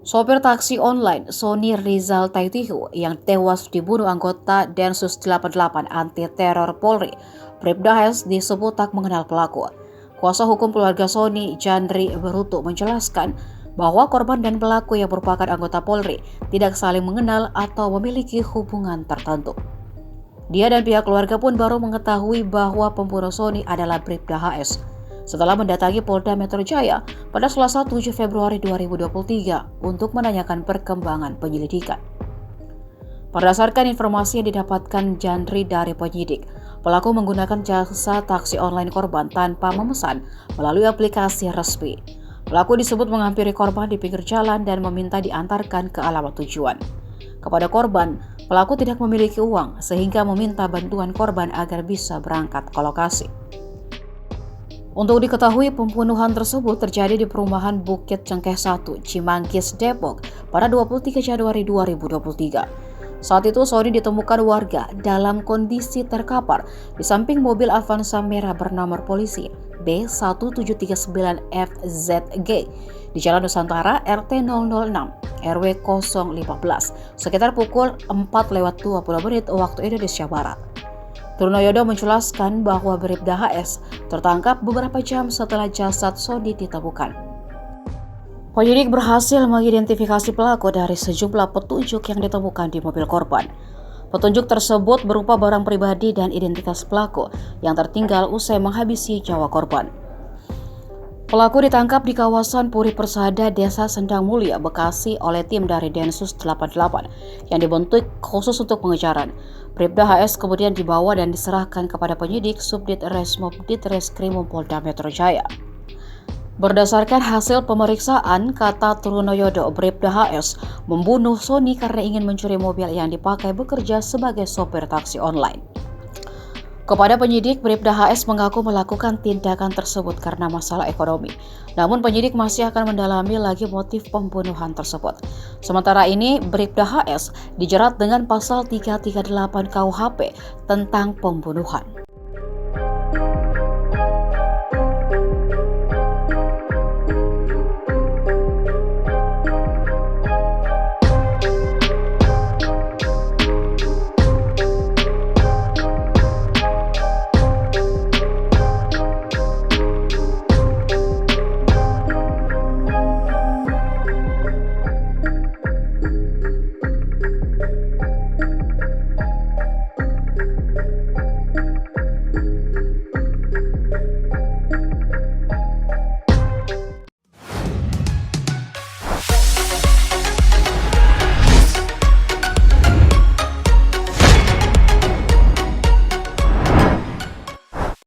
Sopir taksi online Sony Rizal Taitihu yang tewas dibunuh anggota Densus 88 anti teror Polri, Bribda HS disebut tak mengenal pelaku. Kuasa hukum keluarga Sony, Jandri Berutu, menjelaskan bahwa korban dan pelaku yang merupakan anggota Polri tidak saling mengenal atau memiliki hubungan tertentu. Dia dan pihak keluarga pun baru mengetahui bahwa pembunuh Sony adalah Bribda HS setelah mendatangi Polda Metro Jaya pada Selasa 7 Februari 2023 untuk menanyakan perkembangan penyelidikan. Berdasarkan informasi yang didapatkan Jandri dari penyidik, pelaku menggunakan jasa taksi online korban tanpa memesan melalui aplikasi resmi. Pelaku disebut menghampiri korban di pinggir jalan dan meminta diantarkan ke alamat tujuan. Kepada korban, pelaku tidak memiliki uang sehingga meminta bantuan korban agar bisa berangkat ke lokasi. Untuk diketahui, pembunuhan tersebut terjadi di perumahan Bukit Cengkeh 1, Cimanggis, Depok pada 23 Januari 2023. Saat itu Sony ditemukan warga dalam kondisi terkapar di samping mobil Avanza merah bernomor polisi B1739FZG di Jalan Nusantara RT 006 RW 015 sekitar pukul 4:20 waktu Indonesia Barat. Trunoyono menjelaskan bahwa Bribda HS tertangkap beberapa jam setelah jasad Sony ditemukan. Penyidik berhasil mengidentifikasi pelaku dari sejumlah petunjuk yang ditemukan di mobil korban. Petunjuk tersebut berupa barang pribadi dan identitas pelaku yang tertinggal usai menghabisi nyawa korban. Pelaku ditangkap di kawasan Puri Persada, Desa Sendang Mulia, Bekasi oleh tim dari Densus 88 yang dibentuk khusus untuk pengejaran. Bribda HS kemudian dibawa dan diserahkan kepada penyidik Subdit Resmob Ditreskrimum Polda Metro Jaya. Berdasarkan hasil pemeriksaan, kata Trunoyono, Bribda HS membunuh Sony karena ingin mencuri mobil yang dipakai bekerja sebagai sopir taksi online. Kepada penyidik, Bribda HS mengaku melakukan tindakan tersebut karena masalah ekonomi. Namun penyidik masih akan mendalami lagi motif pembunuhan tersebut. Sementara ini, Bribda HS dijerat dengan pasal 338 KUHP tentang pembunuhan.